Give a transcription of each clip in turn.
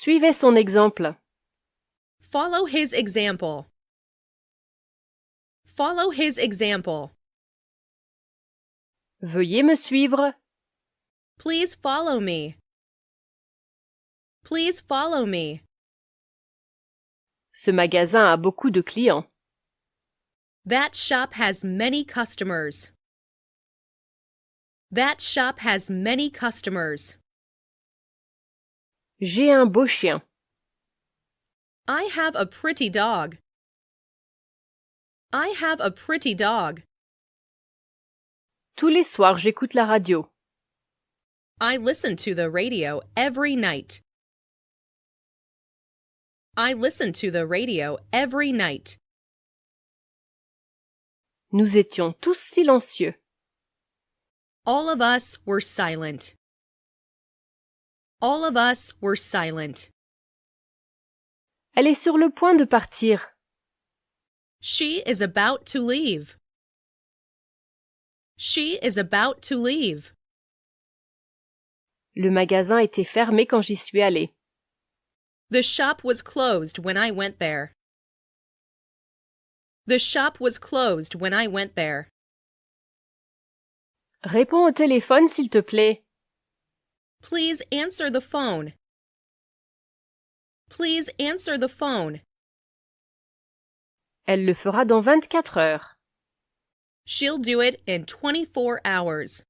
Suivez son exemple. Follow his example. Follow his example. Veuillez me suivre. Please follow me. Please follow me. Ce magasin a beaucoup de clients. That shop has many customers. That shop has many customers. J'ai un beau chien. I have a pretty dog. I have a pretty dog. Tous les soirs, j'écoute la radio. I listen to the radio every night. I listen to the radio every night. Nous étions tous silencieux. All of us were silent. All of us were silent. Elle est sur le point de partir. She is about to leave. She is about to leave. Le magasin était fermé quand j'y suis allée. The shop was closed when I went there. The shop was closed when I went there. Réponds au téléphone, s'il te plaît. Please answer the phone. Please answer the phone. Elle le fera dans 24 heures. She'll do it in 24 hours.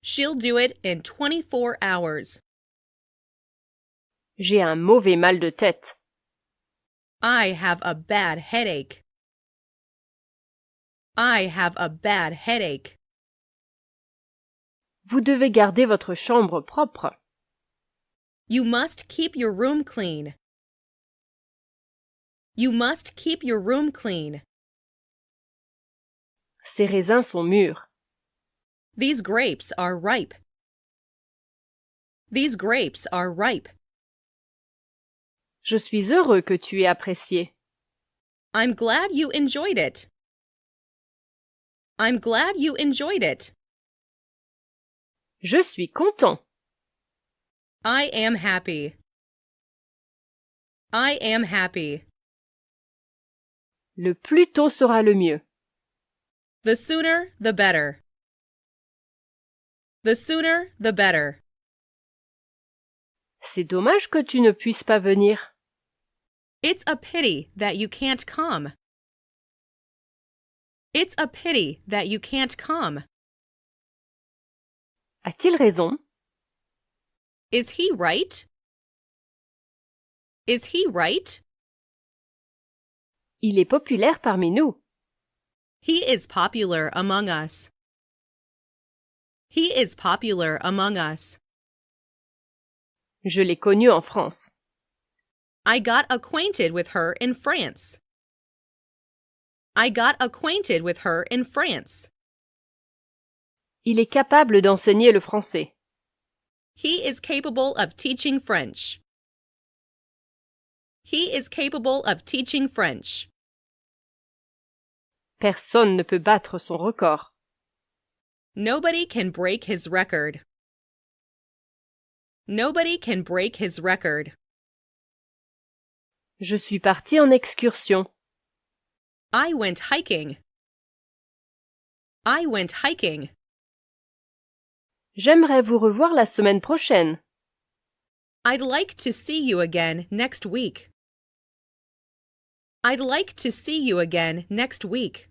She'll do it in 24 hours. J'ai un mauvais mal de tête. I have a bad headache. I have a bad headache. Vous devez garder votre chambre propre. You must keep your room clean. You must keep your room clean. Ces raisins sont mûrs. These grapes are ripe. These grapes are ripe. Je suis heureux que tu aies apprécié. I'm glad you enjoyed it. I'm glad you enjoyed it. Je suis content. I am happy. I am happy. Le plus tôt sera le mieux. The sooner, the better. The sooner, the better. C'est dommage que tu ne puisses pas venir. It's a pity that you can't come. It's a pity that you can't come. A-t-il raison? Is he right? Is he right? Il est populaire parmi nous. He is popular among us. He is popular among us. Je l'ai connu en France. I got acquainted with her in France. I got acquainted with her in France. Il est capable d'enseigner le français. He is capable of teaching French. He is capable of teaching French. Personne ne peut battre son record. Nobody can break his record. Nobody can break his record. Je suis partie en excursion. I went hiking. I went hiking. J'aimerais vous revoir la semaine prochaine. I'd like to see you again next week. I'd like to see you again next week.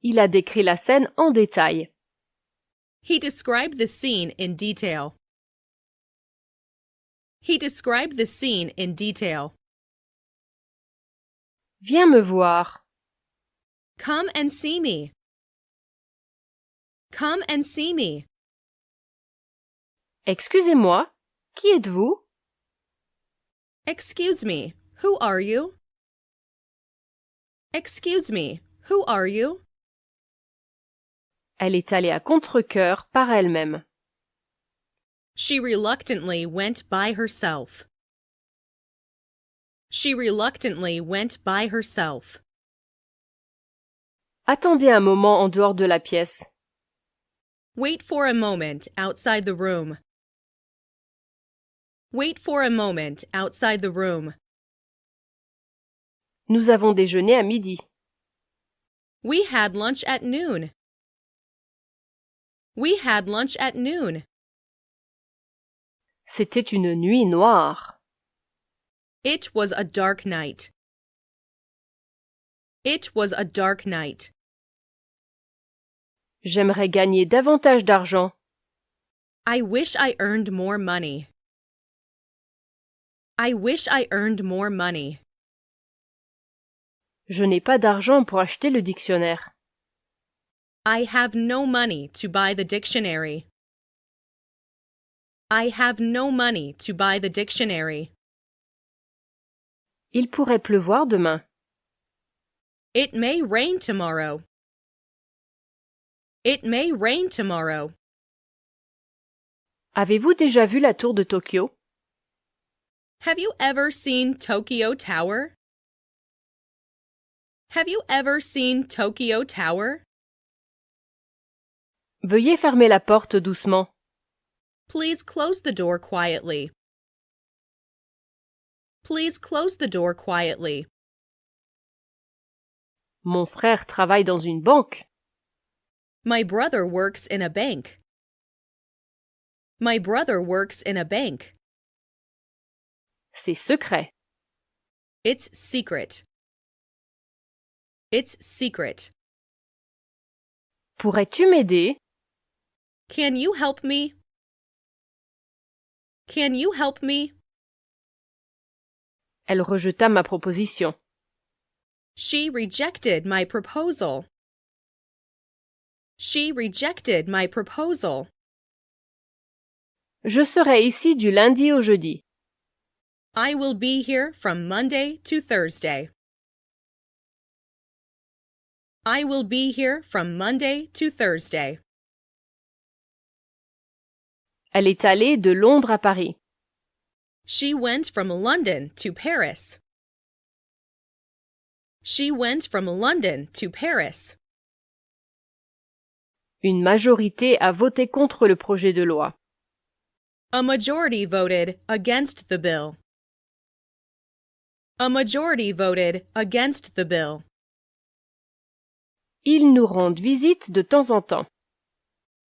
Il a décrit la scène en détail. He described the scene in detail. He described the scene in detail. Viens me voir. Come and see me. Come and see me. Excusez-moi, qui êtes-vous? Excuse me, who are you? Excuse me, who are you? Elle est allée à contre-cœur par elle-même. She reluctantly went by herself. She reluctantly went by herself. Attendez un moment en dehors de la pièce. Wait for a moment outside the room. Wait for a moment outside the room. Nous avons déjeuné à midi. We had lunch at noon. We had lunch at noon. C'était une nuit noire. It was a dark night. It was a dark night. J'aimerais gagner davantage d'argent. I wish I earned more money. I wish I earned more money. Je n'ai pas d'argent pour acheter le dictionnaire. I have no money to buy the dictionary. I have no money to buy the dictionary. Il pourrait pleuvoir demain. It may rain tomorrow. It may rain tomorrow. Avez-vous déjà vu la tour de Tokyo? Have you ever seen Tokyo Tower? Have you ever seen Tokyo Tower? Veuillez fermer la porte doucement. Please close the door quietly. Please close the door quietly. Mon frère travaille dans une banque. My brother works in a bank. My brother works in a bank. C'est secret. It's secret. It's secret. Pourrais-tu m'aider? Can you help me? Can you help me? Elle rejeta ma proposition. She rejected my proposal. She rejected my proposal. Je serai ici du lundi au jeudi. I will be here from Monday to Thursday. I will be here from Monday to Thursday. Elle est allée de Londres à Paris. She went from London to Paris. She went from London to Paris. Une majorité a voté contre le projet de loi. A majority voted against the bill. A majority voted against the bill. Ils nous rendent visite de temps en temps.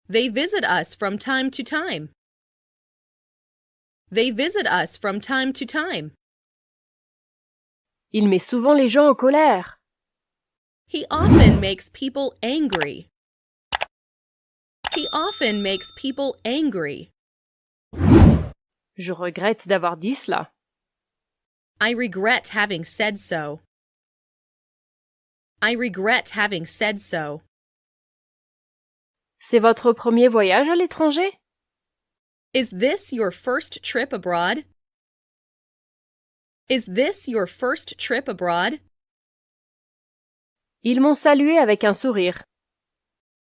They visit us from time to time. They visit us from time to time. Il met souvent les gens en colère. He often makes people angry. He often makes people angry. Je regrette d'avoir dit cela. I regret having said so. I regret having said so. C'est votre premier voyage à l'étranger? Is this your first trip abroad? Is this your first trip abroad? Ils m'ont salué avec un sourire.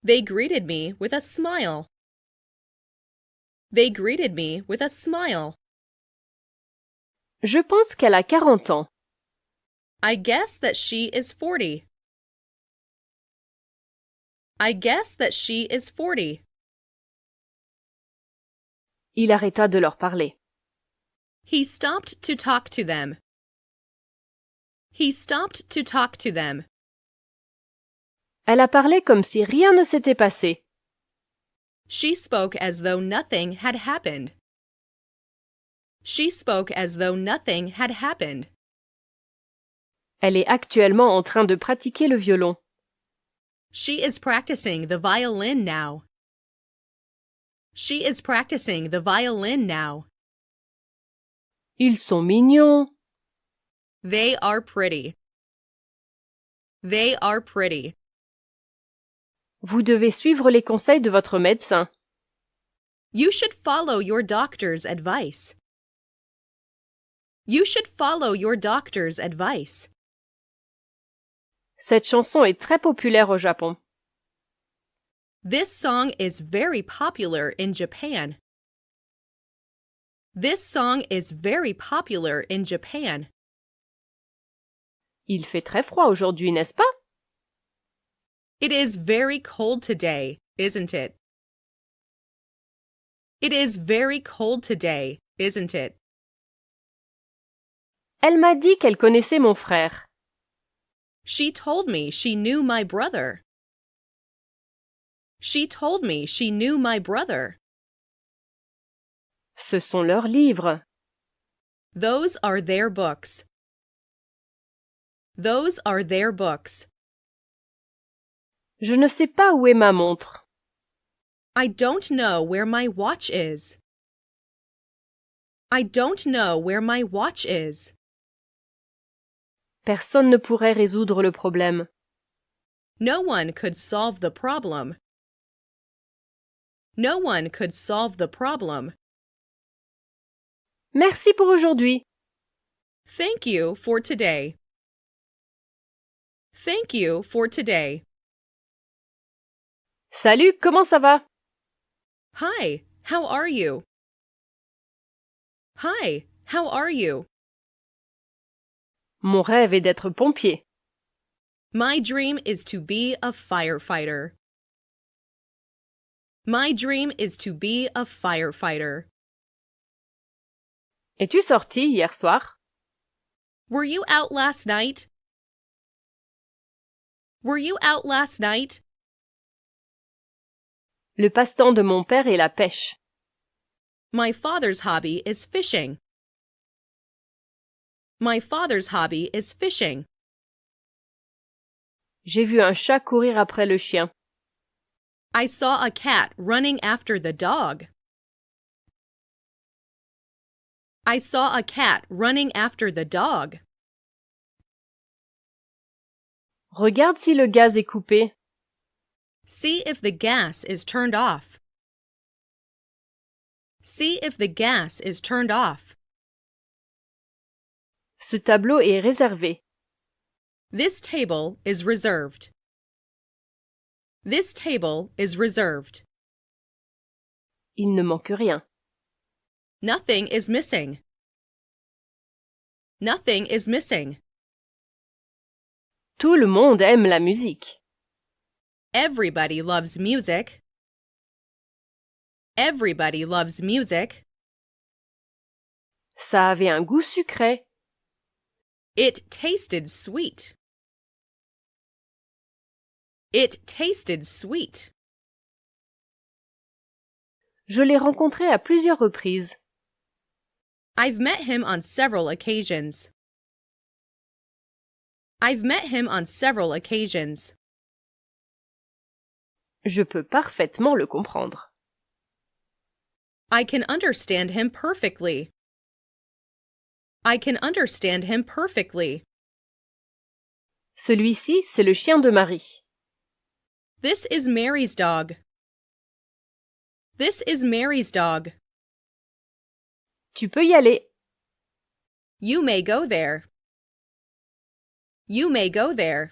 They greeted me with a smile. They greeted me with a smile. Je pense qu'elle a 40 ans. I guess that she is 40. I guess that she is 40. Il arrêta de leur parler. He stopped to talk to them. He stopped to talk to them. Elle a parlé comme si rien ne s'était passé. She spoke as though nothing had happened. She spoke as though nothing had happened. Elle est actuellement en train de pratiquer le violon. She is practicing the violin now. She is practicing the violin now. Ils sont mignons. They are pretty. They are pretty. Vous devez suivre les conseils de votre médecin. You should follow your doctor's advice. You should follow your doctor's advice. Cette chanson est très populaire au Japon. This song is very popular in Japan. This song is very popular in Japan. Il fait très froid aujourd'hui, n'est-ce pas? It is very cold today, isn't it? It is very cold today, isn't it? Elle m'a dit qu'elle connaissait mon frère. She told me she knew my brother. She told me she knew my brother. Ce sont leurs livres. Those are their books. Those are their books. Je ne sais pas où est ma montre. I don't know where my watch is. I don't know where my watch is. Personne ne pourrait résoudre le problème. No one could solve the problem. No one could solve the problem. Merci pour aujourd'hui. Thank you for today. Thank you for today. Salut, comment ça va? Hi, how are you? Hi, how are you? Mon rêve est d'être pompier. My dream is to be a firefighter. My dream is to be a firefighter. Es-tu sorti hier soir? Were you out last night? Were you out last night? Le passe-temps de mon père est la pêche. My father's hobby is fishing. My father's hobby is fishing. J'ai vu un chat courir après le chien. I saw a cat running after the dog. I saw a cat running after the dog. Regarde si le gaz est coupé. See if the gas is turned off. See if the gas is turned off. Ce tableau est réservé. This table is reserved. This table is reserved. Il ne manque rien. Nothing is missing. Nothing is missing. Tout le monde aime la musique. Everybody loves music. Everybody loves music. Ça avait un goût sucré. It tasted sweet. It tasted sweet. Je l'ai rencontré à plusieurs reprises. I've met him on several occasions. I've met him on several occasions. Je peux parfaitement le comprendre. I can understand him perfectly. I can understand him perfectly. Celui-ci, c'est le chien de Marie. This is Mary's dog. This is Mary's dog. Tu peux y aller. You may go there. You may go there.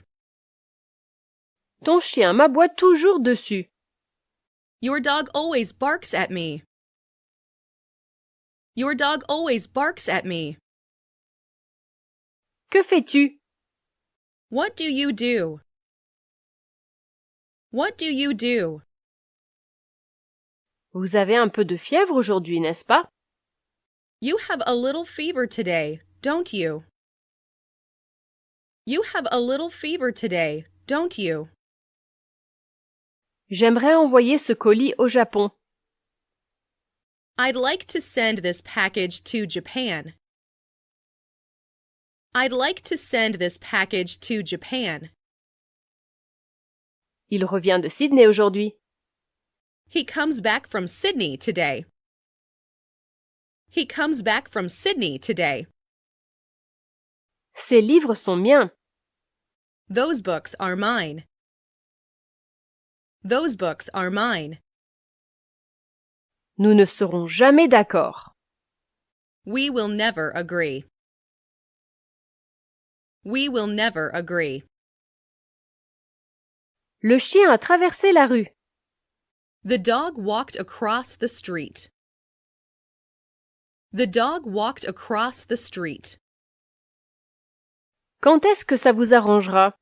Ton chien m'aboie toujours dessus. Your dog always barks at me. Your dog always barks at me. Que fais-tu? What do you do? What do you do? Vous avez un peu de fièvre aujourd'hui, n'est-ce pas? You have a little fever today, don't you? You have a little fever today, don't you? J'aimerais envoyer ce colis au Japon. I'd like to send this package to Japan. I'd like to send this package to Japan. Il revient de Sydney aujourd'hui. He comes back from Sydney today. He comes back from Sydney today. Ces livres sont miens. Those books are mine. Those books are mine. Nous ne serons jamais d'accord. We will never agree. We will never agree. Le chien a traversé la rue. The dog walked across the street. The dog walked across the street. Quand est-ce que ça vous arrangera?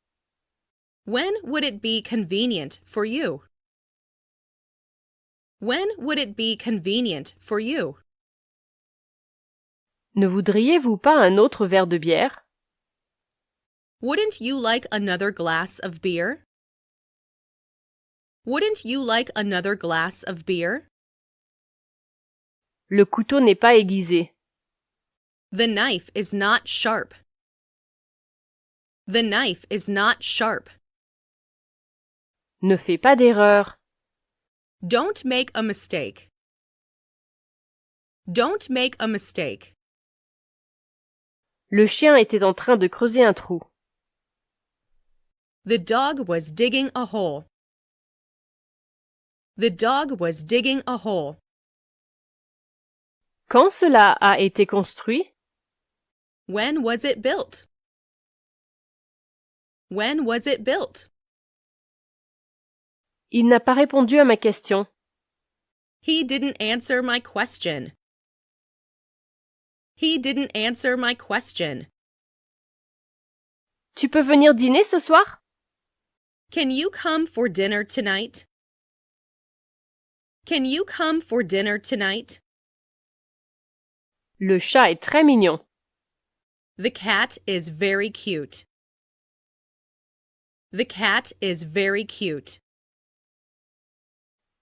When would it be convenient for you? When would it be convenient for you? Ne voudriez-vous pas un autre verre de bière? Wouldn't you like another glass of beer? Wouldn't you like another glass of beer? Le couteau n'est pas aiguisé. The knife is not sharp. The knife is not sharp. Ne fais pas d'erreur. Don't make a mistake. Don't make a mistake. Le chien était en train de creuser un trou. The dog was digging a hole. The dog was digging a hole. Quand cela a été construit? When was it built? When was it built? Il n'a pas répondu à ma question. He didn't answer my question. He didn't answer my question. Tu peux venir dîner ce soir? Can you come for dinner tonight? Can you come for dinner tonight? Le chat est très mignon. The cat is very cute. The cat is very cute.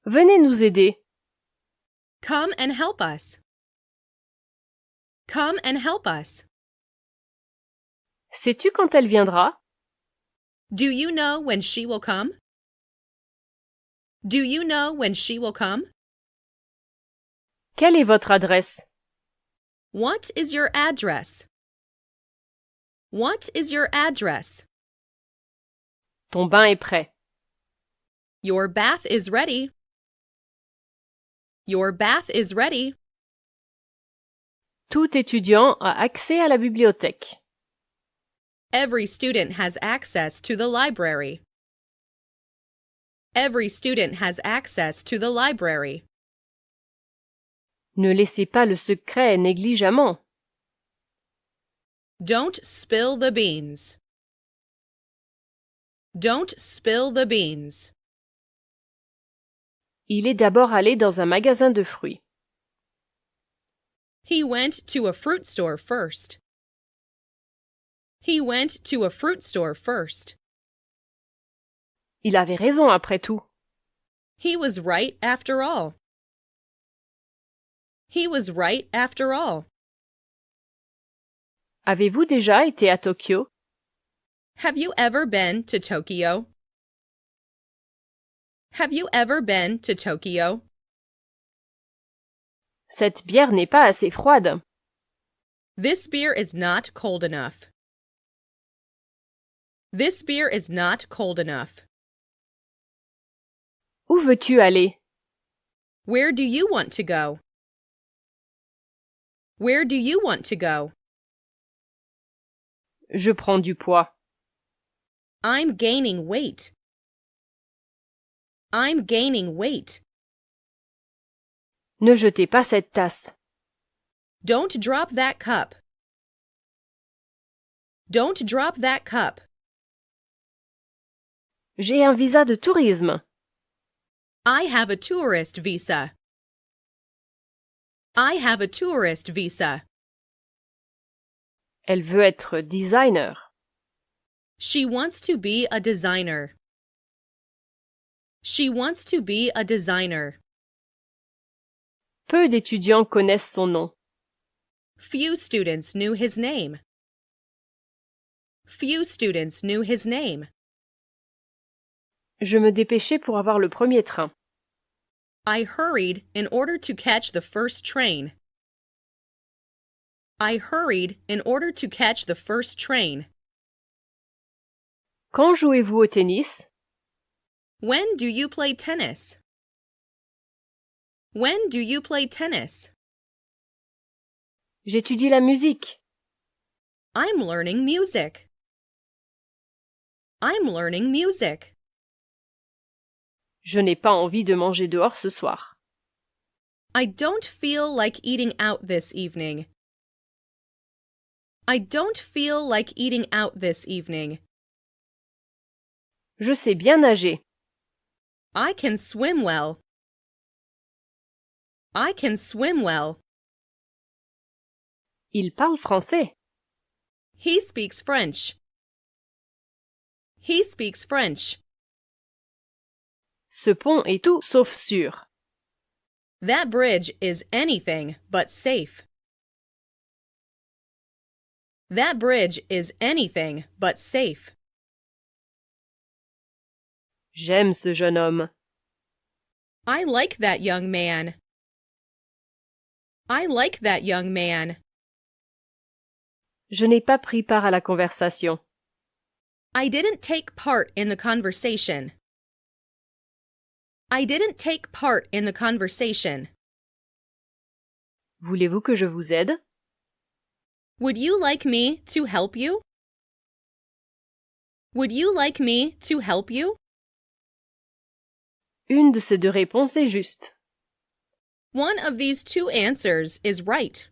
Venez nous aider. Come and help us. Come and help us. Sais-tu quand elle viendra? Do you know when she will come? Do you know when she will come? Quelle est votre adresse? What is your address? What is your address? Ton bain est prêt. Your bath is ready. Your bath is ready. Tout étudiant a accès à la bibliothèque. Every student has access to the library. Every student has access to the library. Ne laissez pas le secret négligemment. Don't spill the beans. Don't spill the beans. Il est d'abord allé dans un magasin de fruits. He went to a fruit store first. He went to a fruit store first. Il avait raison après tout. He was right after all. He was right after all. Avez-vous déjà été à Tokyo? Have you ever been to Tokyo? Have you ever been to Tokyo? Cette bière n'est pas assez froide. This beer is not cold enough. This beer is not cold enough. Où veux-tu aller? Where do you want to go? Where do you want to go? Je prends du poids. I'm gaining weight. I'm gaining weight. Ne jetez pas cette tasse. Don't drop that cup. Don't drop that cup. J'ai un visa de tourisme. I have a tourist visa. I have a tourist visa. Elle veut être designer. She wants to be a designer. She wants to be a designer. Peu d'étudiants connaissent son nom. Few students knew his name. Few students knew his name. Je me dépêchais pour avoir le premier train. I hurried in order to catch the first train. I hurried in order to catch the first train. Quand jouez-vous au tennis? When do you play tennis? When do you play tennis? J'étudie la musique. I'm learning music. I'm learning music. Je n'ai pas envie de manger dehors ce soir. I don't feel like eating out this evening. I don't feel like eating out this evening. Je sais bien nager. I can swim well. I can swim well. Il parle français. He speaks French. He speaks French. Ce pont est tout sauf sûr. That bridge is anything but safe. That bridge is anything but safe. J'aime ce jeune homme. I like that young man. I like that young man. Je n'ai pas pris part à la conversation. I didn't take part in the conversation. I didn't take part in the conversation. Voulez-vous que je vous aide? Would you like me to help you? Would you like me to help you? Une de ces deux réponses est juste. One of these two answers is right.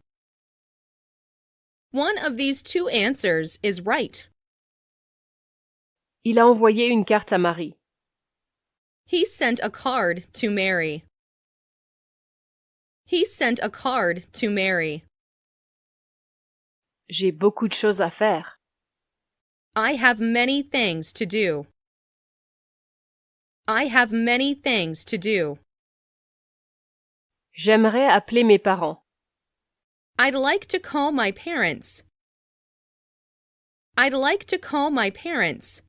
One of these two answers is right. Il a envoyé une carte à Marie. He sent a card to Mary. He sent a card to Mary. J'ai beaucoup de choses à faire. I have many things to do. I have many things to do. J'aimerais appeler mes parents. I'd like to call my parents. I'd like to call my parents.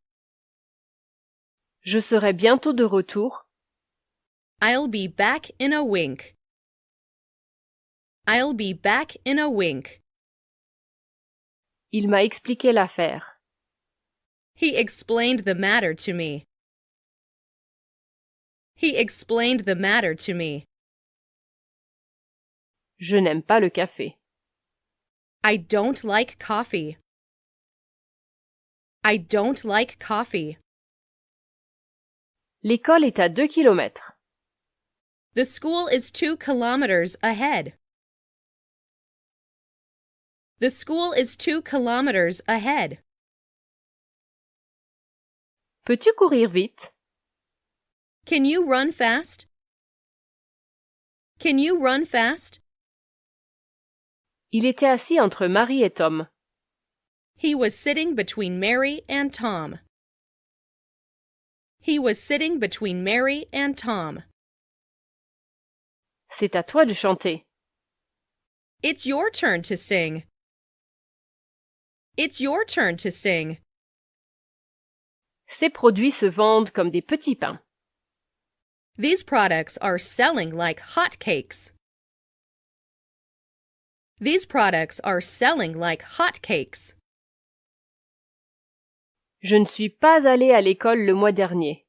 Je serai bientôt de retour. I'll be back in a wink. I'll be back in a wink. Il m'a expliqué l'affaire. He explained the matter to me. He explained the matter to me. Je n'aime pas le café. I don't like coffee. I don't like coffee. L'école est à 2 kilomètres. The school is 2 kilometers ahead. The school is 2 kilometers ahead. Peux-tu courir vite? Can you run fast? Can you run fast? Il était assis entre Marie et Tom. He was sitting between Mary and Tom. He was sitting between Mary and Tom. C'est à toi de chanter. It's your turn to sing. It's your turn to sing. Ces produits se vendent comme des petits pains. These products are selling like hotcakes. These products are selling like hotcakes. Je ne suis pas allée à l'école le mois dernier.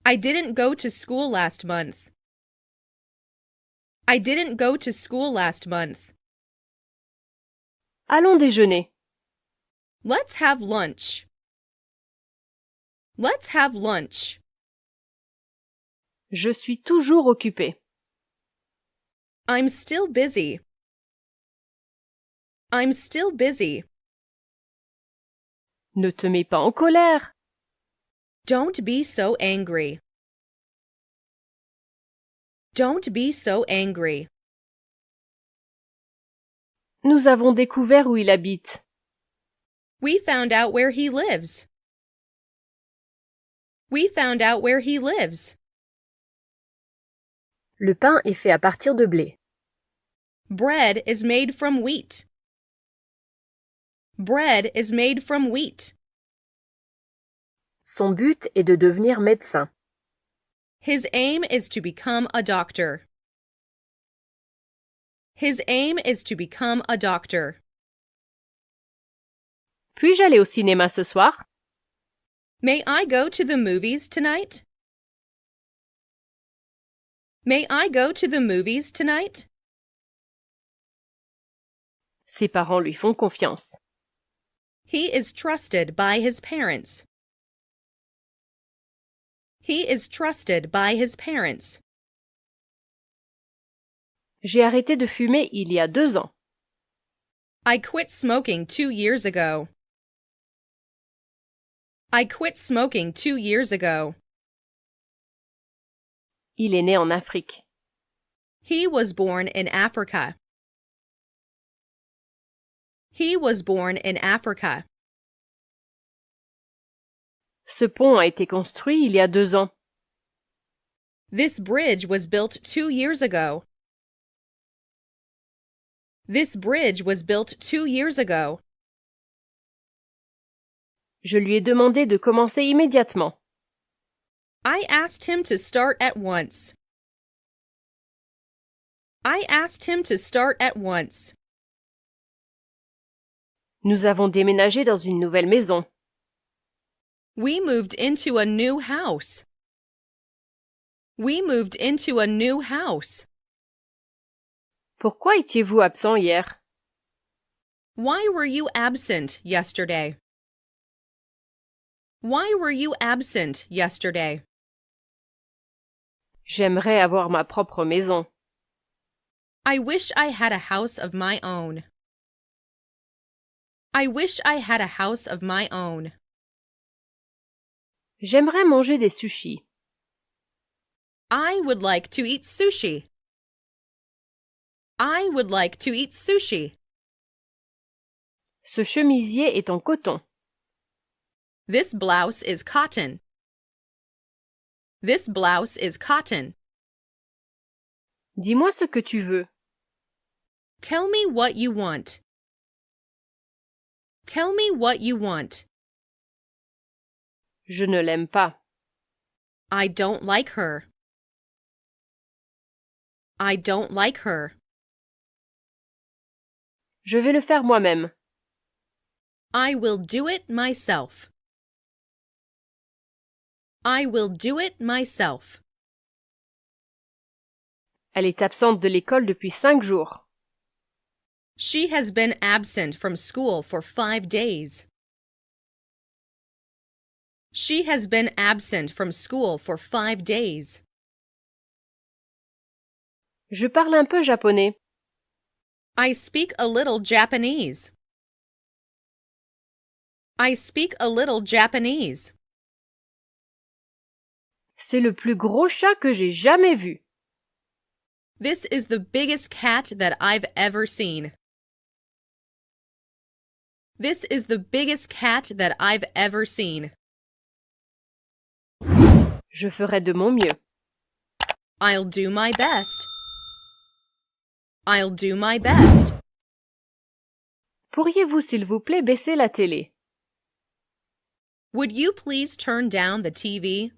I didn't go to school last month. I didn't go to school last month. Allons déjeuner. Let's have lunch. Let's have lunch. Je suis toujours occupée. I'm still busy. I'm still busy. Ne te mets pas en colère. Don't be so angry. Don't be so angry. Nous avons découvert où il habite. We found out where he lives. We found out where he lives. Le pain est fait à partir de blé. Bread is made from wheat. Bread is made from wheat. Son but est de devenir médecin. His aim is to become a doctor. His aim is to become a doctor. Puis-je aller au cinéma ce soir? May I go to the movies tonight? May I go to the movies tonight? Ses parents lui font confiance. He is trusted by his parents. He is trusted by his parents. J'ai arrêté de fumer il y a 2 ans. I quit smoking 2 years ago. I quit smoking 2 years ago. Il est né en Afrique. He was born in Africa. He was born in Africa. Ce pont a été construit il y a 2 ans. This bridge was built 2 years ago. This bridge was built 2 years ago. Je lui ai demandé de commencer immédiatement. I asked him to start at once. I asked him to start at once. Nous avons déménagé dans une nouvelle maison. We moved into a new house. We moved into a new house. Pourquoi étiez-vous absent hier? Why were you absent yesterday? Why were you absent yesterday? J'aimerais avoir ma propre maison. I wish I had a house of my own. I wish I had a house of my own. J'aimerais manger des sushis. I would like to eat sushi. I would like to eat sushi. Ce chemisier est en coton. This blouse is cotton. This blouse is cotton. Dis-moi ce que tu veux. Tell me what you want. Tell me what you want. Je ne l'aime pas. I don't like her. I don't like her. Je vais le faire moi-même. I will do it myself. I will do it myself. Elle est absente de l'école depuis 5 jours. She has been absent from school for 5 days. She has been absent from school for 5 days. Je parle un peu japonais. I speak a little Japanese. I speak a little Japanese. C'est le plus gros chat que j'ai jamais vu. This is the biggest cat that I've ever seen. This is the biggest cat that I've ever seen. Je ferai de mon mieux. I'll do my best. I'll do my best. Pourriez-vous, s'il vous plaît, baisser la télé? Would you please turn down the TV?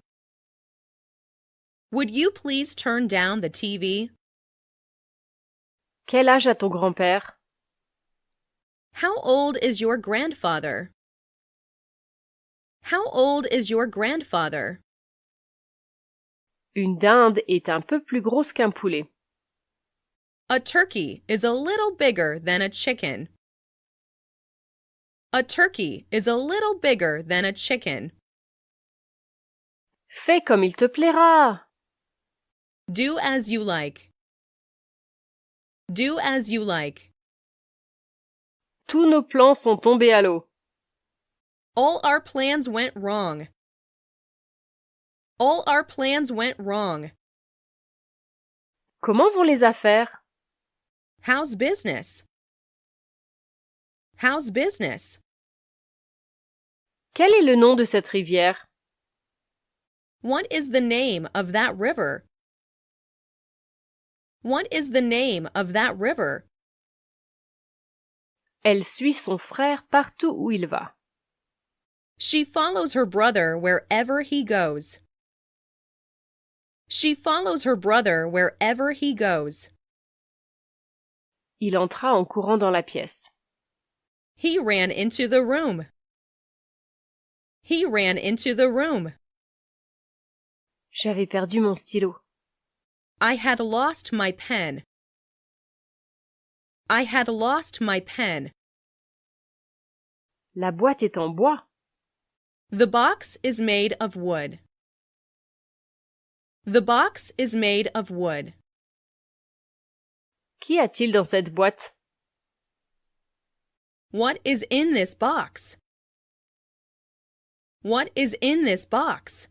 Would you please turn down the TV? Quel âge a ton grand-père? How old is your grandfather? How old is your grandfather? Une dinde est un peu plus grosse qu'un poulet. A turkey is a little bigger than a chicken. A turkey is a little bigger than a chicken. Fais comme il te plaira. Do as you like. Do as you like. Tous nos plans sont tombés à l'eau. All our plans went wrong. All our plans went wrong. Comment vont les affaires? How's business? How's business? Quel est le nom de cette rivière? What is the name of that river? What is the name of that river? Elle suit son frère partout où il va. She follows her brother wherever he goes. She follows her brother wherever he goes. Il entra en courant dans la pièce. He ran into the room. He ran into the room. J'avais perdu mon stylo. I had lost my pen. I had lost my pen. La boîte est en bois. The box is made of wood. The box is made of wood. Qu'y a-t-il dans cette boîte? What is in this box? What is in this box?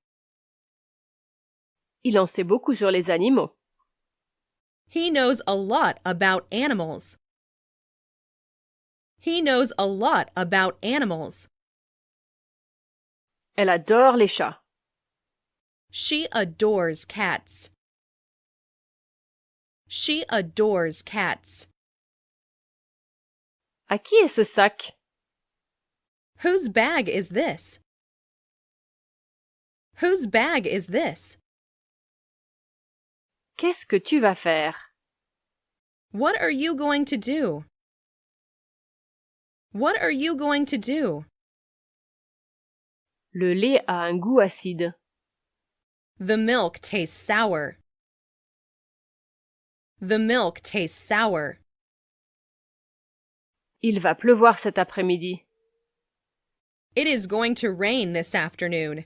Il en sait beaucoup sur les animaux. He knows a lot about animals. He knows a lot about animals. Elle adore les chats. She adores cats. She adores cats. À qui est ce sac? Whose bag is this? Whose bag is this? Qu'est-ce que tu vas faire? What are you going to do? What are you going to do? Le lait a un goût acide. The milk tastes sour. The milk tastes sour. Il va pleuvoir cet après-midi. It is going to rain this afternoon.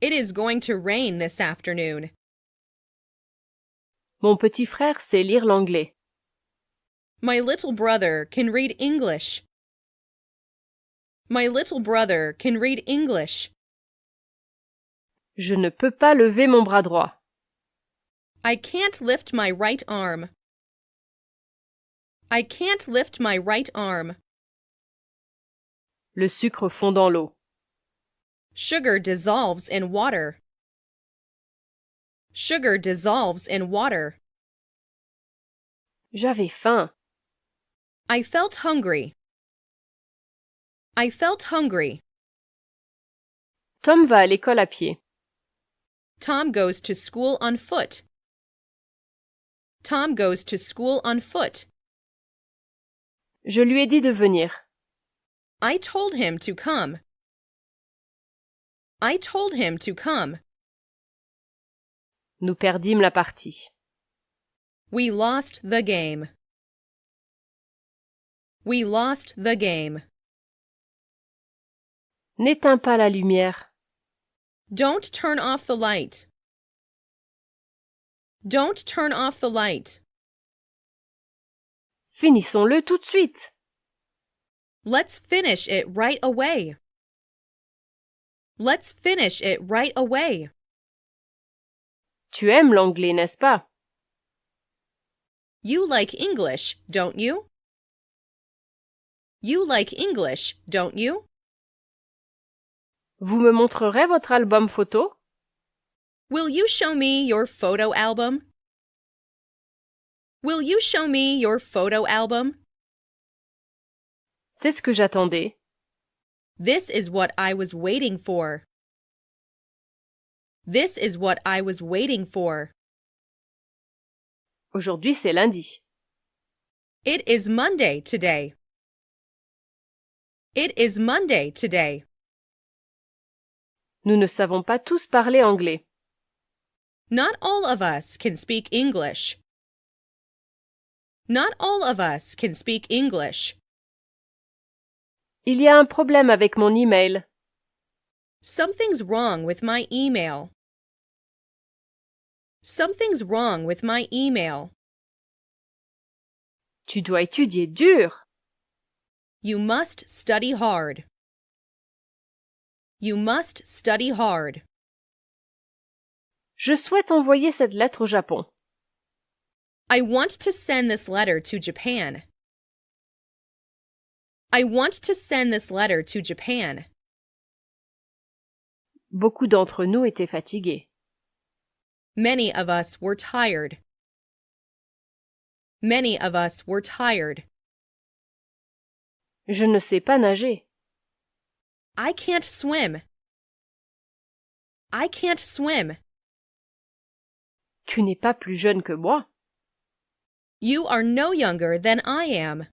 It is going to rain this afternoon. Mon petit frère sait lire l'anglais. My little brother can read English. My little brother can read English. Je ne peux pas lever mon bras droit. I can't lift my right arm. I can't lift my right arm. Le sucre fond dans l'eau. Sugar dissolves in water. Sugar dissolves in water. J'avais faim. I felt hungry. I felt hungry. Tom va à l'école à pied. Tom goes to school on foot. Tom goes to school on foot. Je lui ai dit de venir. I told him to come. I told him to come. Nous perdîmes la partie. We lost the game. We lost the game. N'éteins pas la lumière. Don't turn off the light. Don't turn off the light. Finissons-le tout de suite. Let's finish it right away. Let's finish it right away. Tu aimes l'anglais, n'est-ce pas? You like English, don't you? You like English, don't you? Vous me montrerez votre album photo? Will you show me your photo album? Will you show me your photo album? C'est ce que j'attendais. This is what I was waiting for. This is what I was waiting for. Aujourd'hui, c'est lundi. It is Monday today. It is Monday today. Nous ne savons pas tous parler anglais. Not all of us can speak English. Not all of us can speak English. Il y a un problème avec mon email. Something's wrong with my email. Something's wrong with my email. Tu dois étudier dur. You must study hard. You must study hard. Je souhaite envoyer cette lettre au Japon. I want to send this letter to Japan. I want to send this letter to Japan. Beaucoup d'entre nous étaient fatigués. Many of us were tired. Many of us were tired. Je ne sais pas nager. I can't swim. I can't swim. Tu n'es pas plus jeune que moi. You are no younger than I am.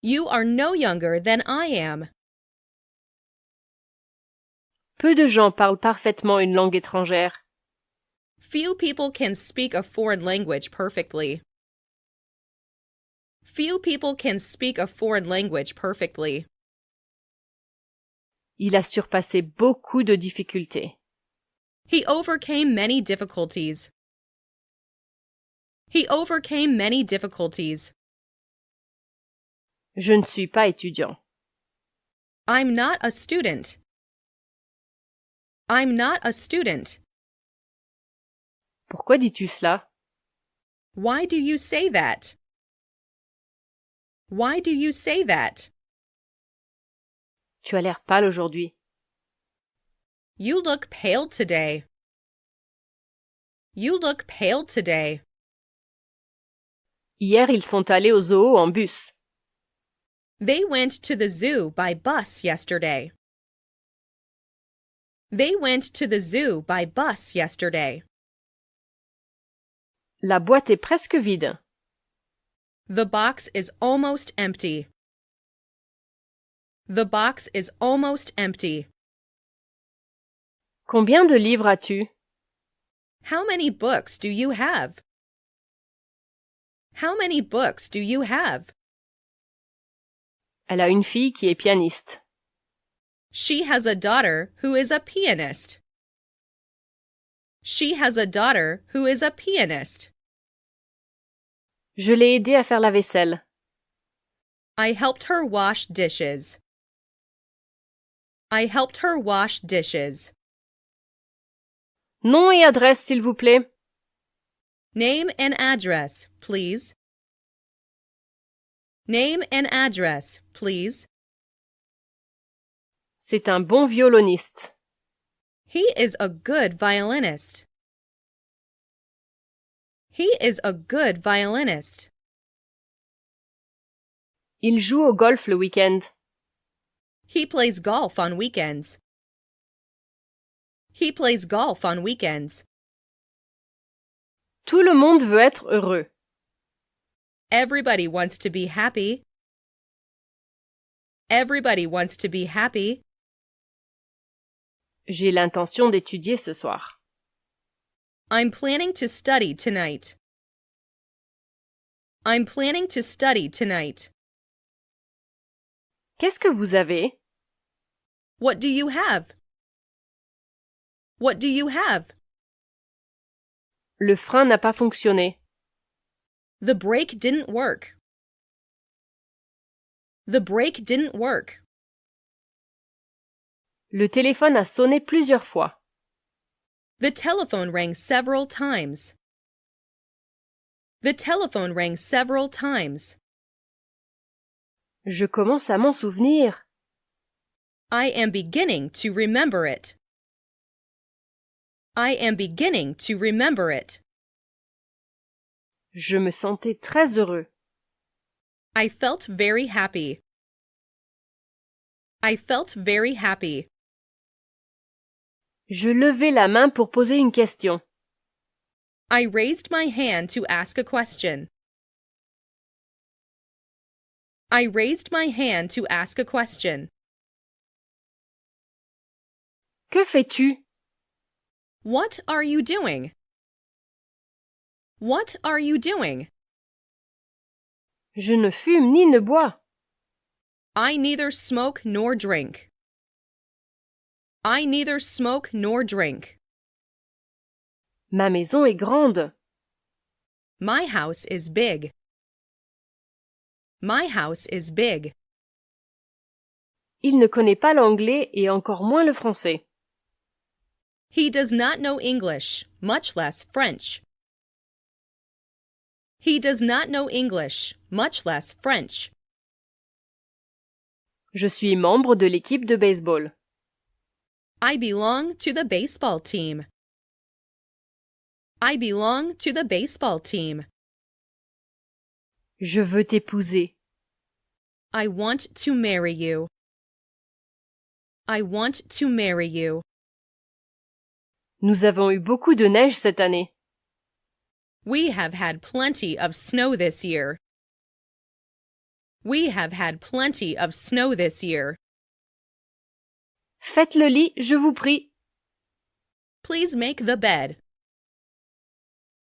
You are no younger than I am. Peu de gens parlent parfaitement une langue étrangère. Few people can speak a foreign language perfectly. Few people can speak a foreign language perfectly. Il a surpassé beaucoup de difficultés. He overcame many difficulties. He overcame many difficulties. Je ne suis pas étudiant. I'm not a student. I'm not a student. Pourquoi dis-tu cela? Why do you say that? Why do you say that? Tu as l'air pâle aujourd'hui. You look pale today. You look pale today. Hier, ils sont allés au zoo en bus. They went to the zoo by bus yesterday. They went to the zoo by bus yesterday. La boîte est presque vide. The box is almost empty. The box is almost empty. Combien de livres as-tu? How many books do you have? How many books do you have? Elle a une fille qui est pianiste. She has a daughter who is a pianist. She has a daughter who is a pianist. Je l'ai aidée à faire la vaisselle. I helped her wash dishes. I helped her wash dishes. Nom et adresse, s'il vous plaît. Name and address, please. Name and address, please. C'est un bon violoniste. He is a good violinist. He is a good violinist. Il joue au golf le week-end. He plays golf on weekends. He plays golf on weekends. Tout le monde veut être heureux. Everybody wants to be happy. Everybody wants to be happy. J'ai l'intention d'étudier ce soir. I'm planning to study tonight. I'm planning to study tonight. Qu'est-ce que vous avez? What do you have? What do you have? Le frein n'a pas fonctionné. The brake didn't work. The brake didn't work. Le téléphone a sonné plusieurs fois. The telephone rang several times. The telephone rang several times. Je commence à m'en souvenir. I am beginning to remember it. I am beginning to remember it. Je me sentais très heureux. I felt very happy. I felt very happy. Je levai la main pour poser une question. I raised my hand to ask a question. I raised my hand to ask a question. Que fais-tu? What are you doing? What are you doing? Je ne fume ni ne bois. I neither smoke nor drink. I neither smoke nor drink. Ma maison est grande. My house is big. My house is big. Il ne connaît pas l'anglais et encore moins le français. He does not know English, much less French. He does not know English, much less French. Je suis membre de l'équipe de baseball. I belong to the baseball team. I belong to the baseball team. Je veux t'épouser. I want to marry you. I want to marry you. Nous avons eu beaucoup de neige cette année. We have had plenty of snow this year. We have had plenty of snow this year. Faites le lit, je vous prie. Please make the bed.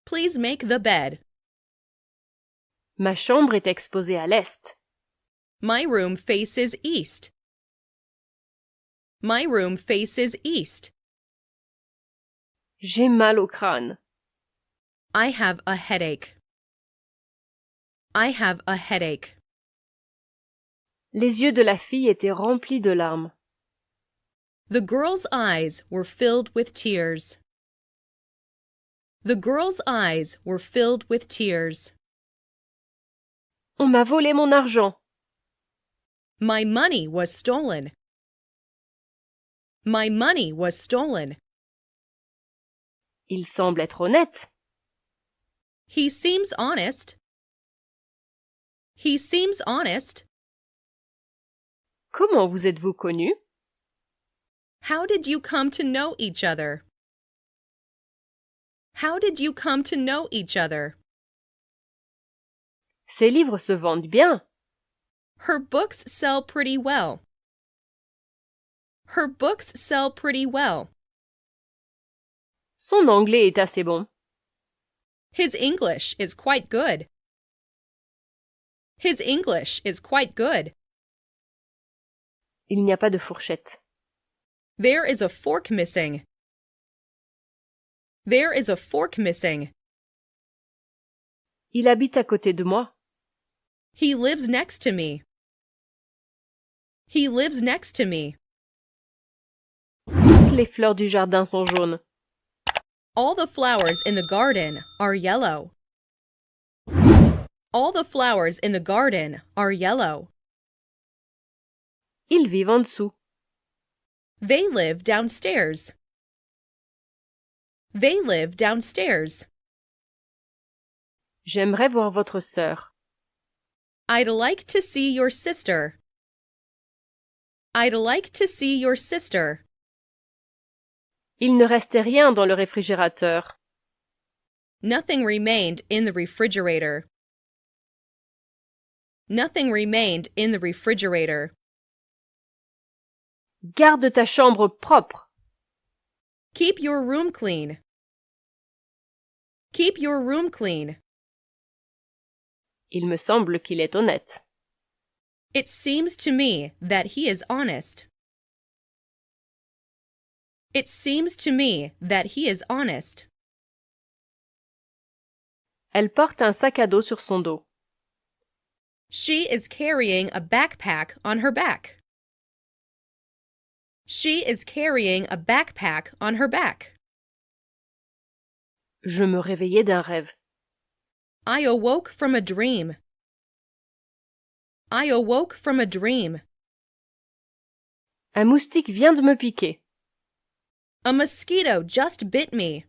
Please make the bed. Ma chambre est exposée à l'est. My room faces east. My room faces east. J'ai mal au crâne. I have a headache. I have a headache. Les yeux de la fille étaient remplis de larmes. The girl's eyes were filled with tears. The girl's eyes were filled with tears. On m'a volé mon argent. My money was stolen. My money was stolen. Il semble être honnête. He seems honest. He seems honest. Comment vous êtes-vous connus? How did you come to know each other? How did you come to know each other? Ces livres se vendent bien. Her books sell pretty well. Her books sell pretty well. Son anglais est assez bon. His English is quite good. His English is quite good. Il n'y a pas de fourchette. There is a fork missing. There is a fork missing. Il habite à côté de moi. He lives next to me. He lives next to me. Toutes les fleurs du jardin sont jaunes. All the flowers in the garden are yellow. All the flowers in the garden are yellow. Ils vivent en dessous. They live downstairs. They live downstairs. J'aimerais voir votre sœur. I'd like to see your sister. I'd like to see your sister. Il ne restait rien dans le réfrigérateur. Nothing remained in the refrigerator. Nothing remained in the refrigerator. Garde ta chambre propre. Keep your room clean. Keep your room clean. Il me semble qu'il est honnête. It seems to me that he is honest. It seems to me that he is honest. Elle porte un sac à dos sur son dos. She is carrying a backpack on her back. She is carrying a backpack on her back. Je me réveillais d'un rêve. I awoke from a dream. I awoke from a dream. Un moustique vient de me piquer. A mosquito just bit me.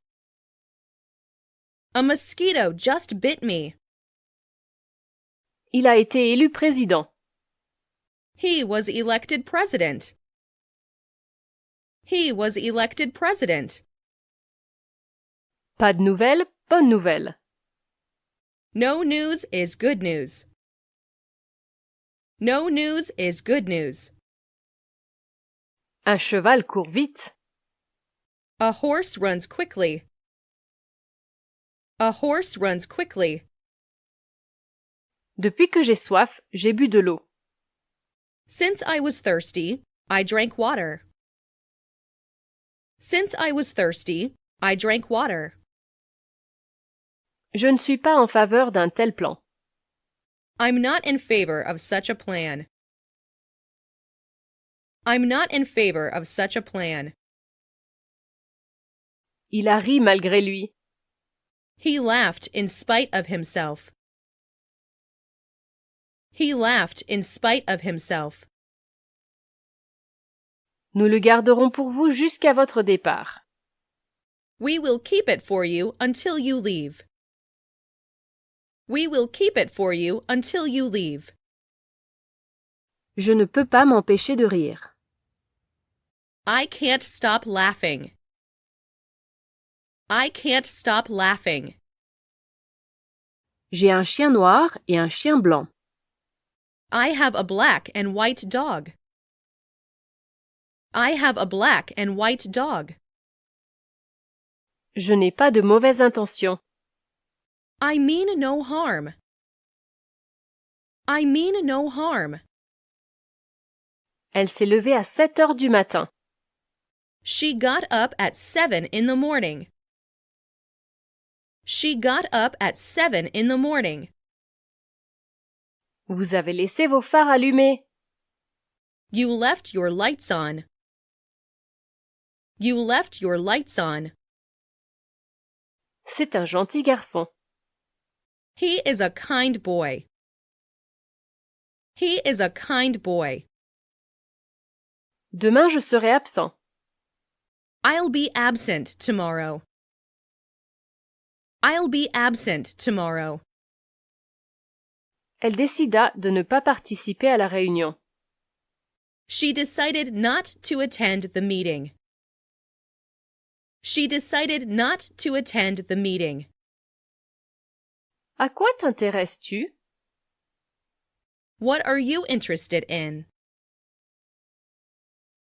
A mosquito just bit me. Il a été élu président. He was elected president. He was elected president. Pas de nouvelles, bonne nouvelle. No news is good news. No news is good news. Un cheval court vite. A horse runs quickly. A horse runs quickly. Depuis que j'ai soif, j'ai bu de l'eau. Since I was thirsty, I drank water. Since I was thirsty, I drank water. Je ne suis pas en faveur d'un tel plan. I'm not in favor of such a plan. I'm not in favor of such a plan. Il a ri malgré lui. He laughed in spite of himself. He laughed in spite of himself. Nous le garderons pour vous jusqu'à votre départ. We will keep it for you until you leave. We will keep it for you until you leave. Je ne peux pas m'empêcher de rire. I can't stop laughing. I can't stop laughing. J'ai un chien noir et un chien blanc. I have a black and white dog. I have a black and white dog. Je n'ai pas de mauvaises intentions. I mean no harm. I mean no harm. Elle s'est levée à 7 heures du matin. She got up at 7 in the morning. She got up at 7 in the morning. Vous avez laissé vos phares allumés. You left your lights on. You left your lights on. C'est un gentil garçon. He is a kind boy. He is a kind boy. Demain, je serai absent. I'll be absent tomorrow. I'll be absent tomorrow. Elle décida de ne pas participer à la réunion. She decided not to attend the meeting. She decided not to attend the meeting. À quoi t'intéresses-tu? What are you interested in?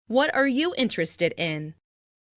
What are you interested in?